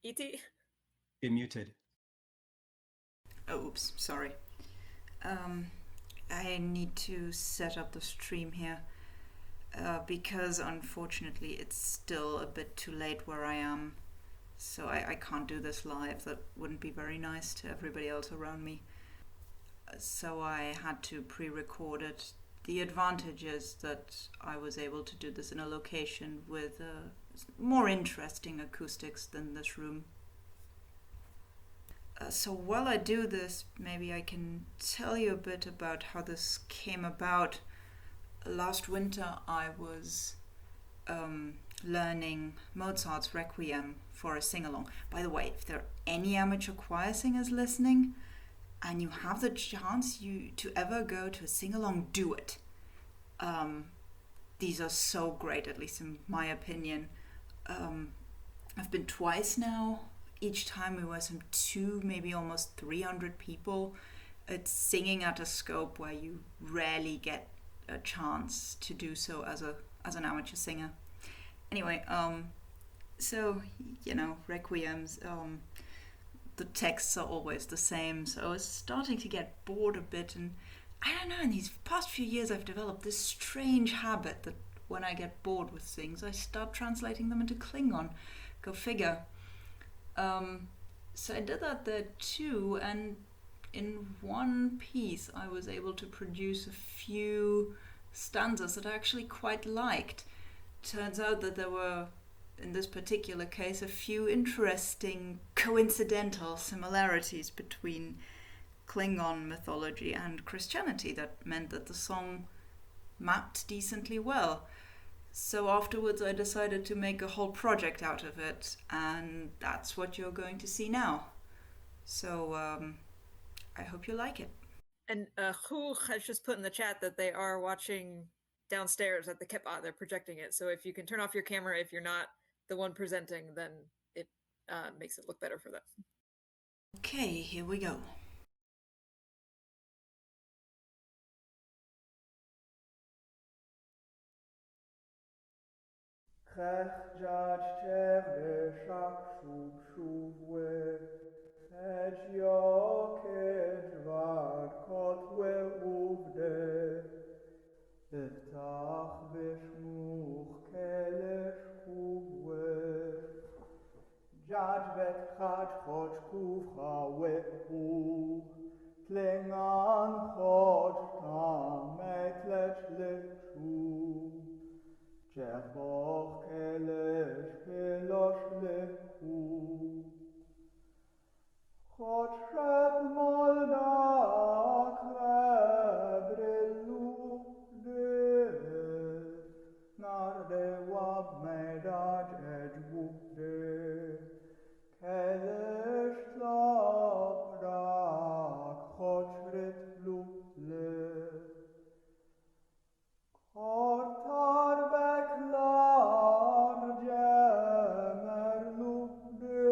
E.T.? You're muted. Oh, oops, sorry. I need to set up the stream here because unfortunately it's still a bit too late where I am. So I can't do this live. That wouldn't be very nice to everybody else around me. So I had to pre-record it. The advantage is that I was able to do this in a location with more interesting acoustics than this room. So while I do this, maybe I can tell you a bit about how this came about. Last winter I was learning Mozart's Requiem for a sing-along. By the way, if there are any amateur choir singers listening and you have the chance to ever go to a sing-along, do it. These are so great, at least in my opinion. I've been twice now. Each time we were some 200, maybe almost 300 people. It's singing at a scope where you rarely get a chance to do so as an amateur singer. Anyway, so requiems. The texts are always the same, so I was starting to get bored a bit, and I don't know. In these past few years, I've developed this strange habit that when I get bored with things, I start translating them into Klingon. Go figure. So I did that there too, and in one piece I was able to produce a few stanzas that I actually quite liked. Turns out that there were, in this particular case, a few interesting coincidental similarities between Klingon mythology and Christianity that meant that the song mapped decently well. So afterwards I decided to make a whole project out of it, and that's what you're going to see now. So I hope you like it. And qep'a has just put in the chat that they are watching downstairs at the qep'a. They're projecting it. So if you can turn off your camera if you're not the one presenting, then it makes it look better for them. Okay, here we go. qe'ch judge cherve shak shuv shuvwe ech yoked vad kotwe uvde iftach vishmuch kelesh kuvwe judge vet chad chod kuvcha we'u Klingon chod tam etlech lechu Jeboch kelesh kelosh lechu Chod shrep molda krebrelu de Nar de wab medaj edwude Kelesh tloprak chod shrit lutle Kortar beklar cemerlude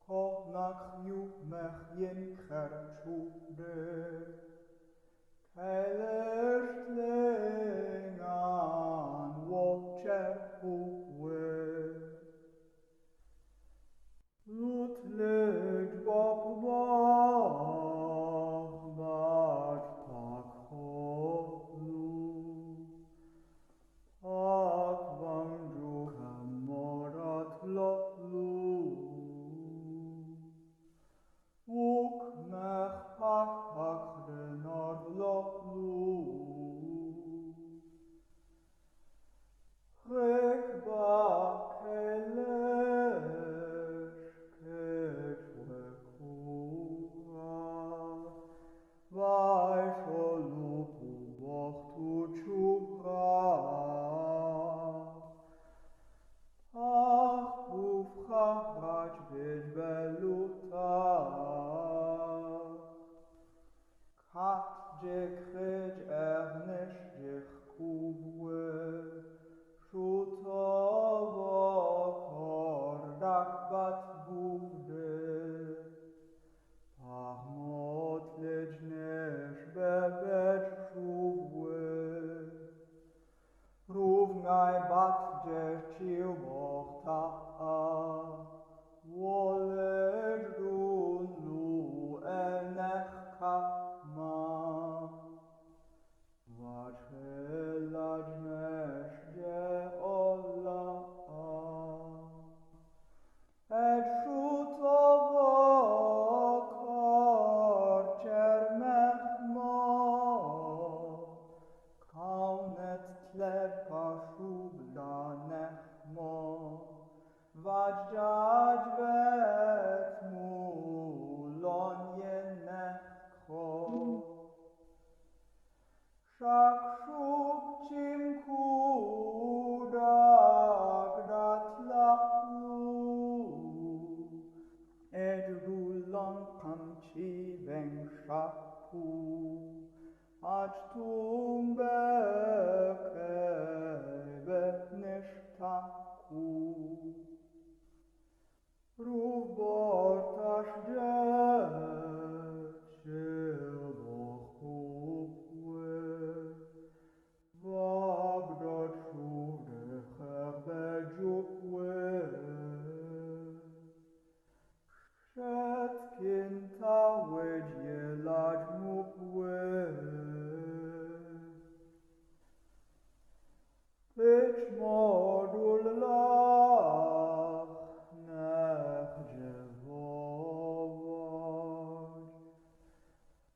Kohnak yumech yin kherchude Kelesh tlingan wochehuwe Lutlej bokbach bat pakholu Pak vanju kamorat lotlu Uk mech pak denor lotlu Rekba kelesh ketwe kura Vai sholupu bochtu chukra Ach ufcha rach vizbeluta Kat jekrej ernish jech kuvwe Shutovo kordak bat guvde Pahmot lejnesh bebet shuvwe Ruv ngai bat jech chiu bochta Rubortaš dječilbohupve, vagdat šuvde herbeđupve, šetkinta wejmaH. Pitch modul lach nech Jehovah,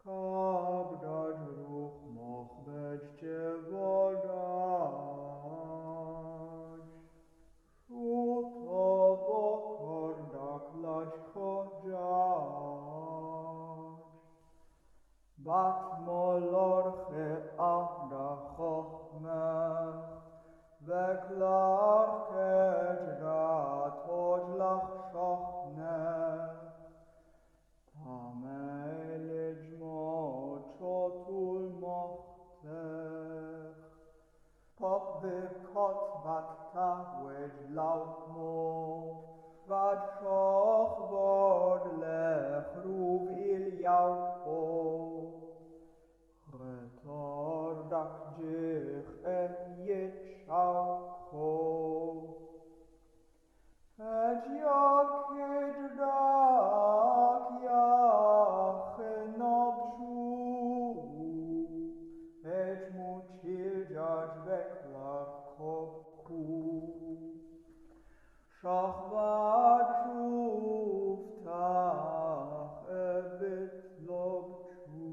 kabdad ruch moch bej Jehovah, shuto vokordak lach kodjad, bat molor qep'a da chochmeh, Veklar kejdat hojlach shochne, tamei chotul mochtech, pop vikot vatta wejlautmo, vad shoch vod lech ruv ilyaupo, retor dak jich yitshaucho, et yakid dak yachenobshu, et mutil jaj veklar kopku, shachvad shuftach evit lobchu.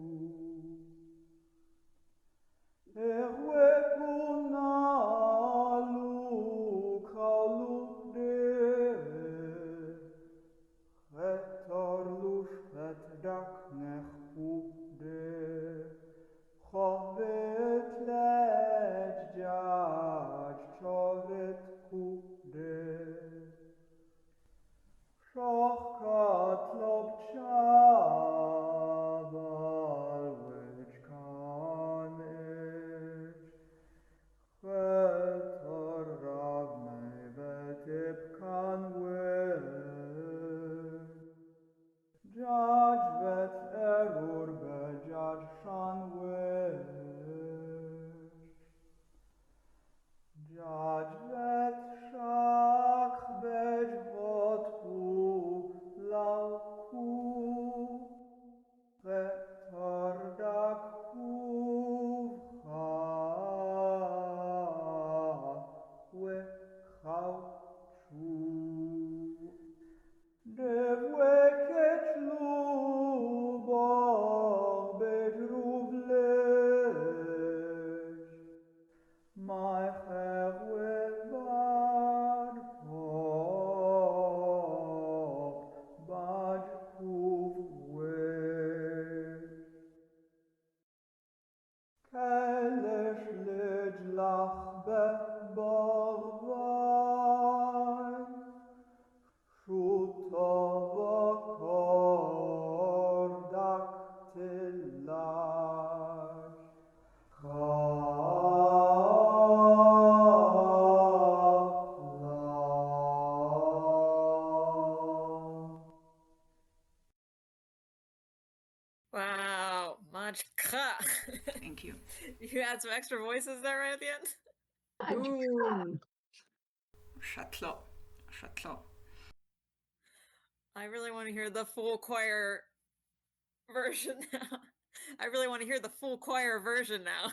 Wow, much ka. Thank you. You had some extra voices there right at the end? Boom. Shatlo. Shatlo. I really want to hear the full choir version now. I really want to hear the full choir version now.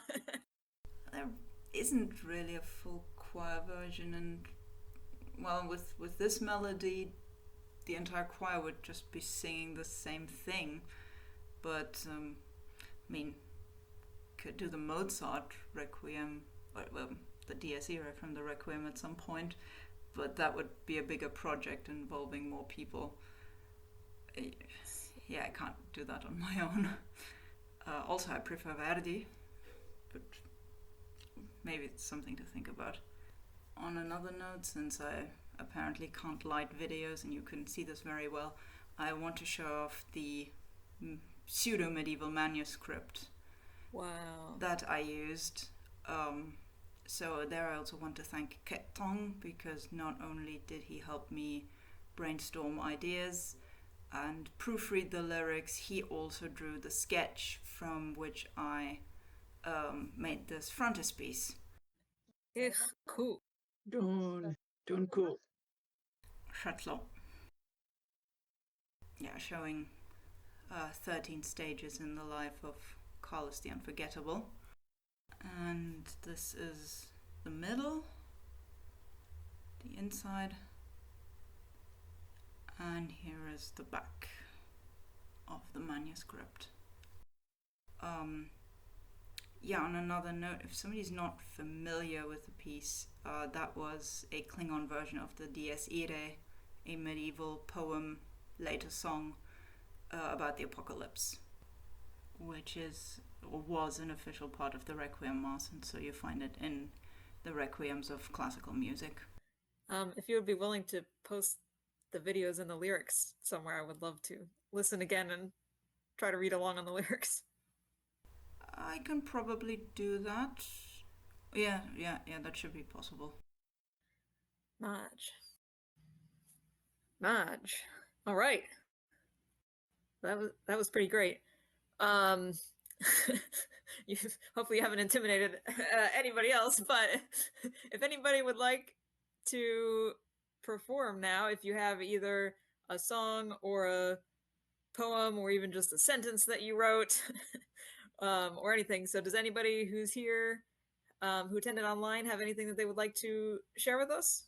There isn't really a full choir version, and well, with this melody, the entire choir would just be singing the same thing. But I mean, could do the Mozart Requiem, or well, the Dies Irae from the Requiem at some point, but that would be a bigger project involving more people. Yeah, I can't do that on my own. Also, I prefer Verdi, but maybe it's something to think about. On another note, since I apparently can't light videos and you couldn't see this very well, I want to show off the pseudo-medieval manuscript Wow. that I used. So there I also want to thank qep'a, because not only did he help me brainstorm ideas and proofread the lyrics, he also drew the sketch from which I made this frontispiece. Cool. Doing cool. Shatlo. Yeah, showing 13 stages in the life of Carlos the Unforgettable. And this is the middle, the inside, and here is the back of the manuscript. Yeah, on another note, if somebody's not familiar with the piece, that was a Klingon version of the Irae, a medieval poem, later song about the apocalypse, which is or was an official part of the Requiem Mass, and so you find it in the requiems of classical music. If you would be willing to post the videos and the lyrics somewhere, I would love to listen again and try to read along on the lyrics. I can probably do that. Yeah, that should be possible. Marge. All right. That was pretty great. You hopefully you haven't intimidated anybody else, but if anybody would like to perform now, if you have either a song or a poem or even just a sentence that you wrote or anything. So does anybody who's here who attended online have anything that they would like to share with us?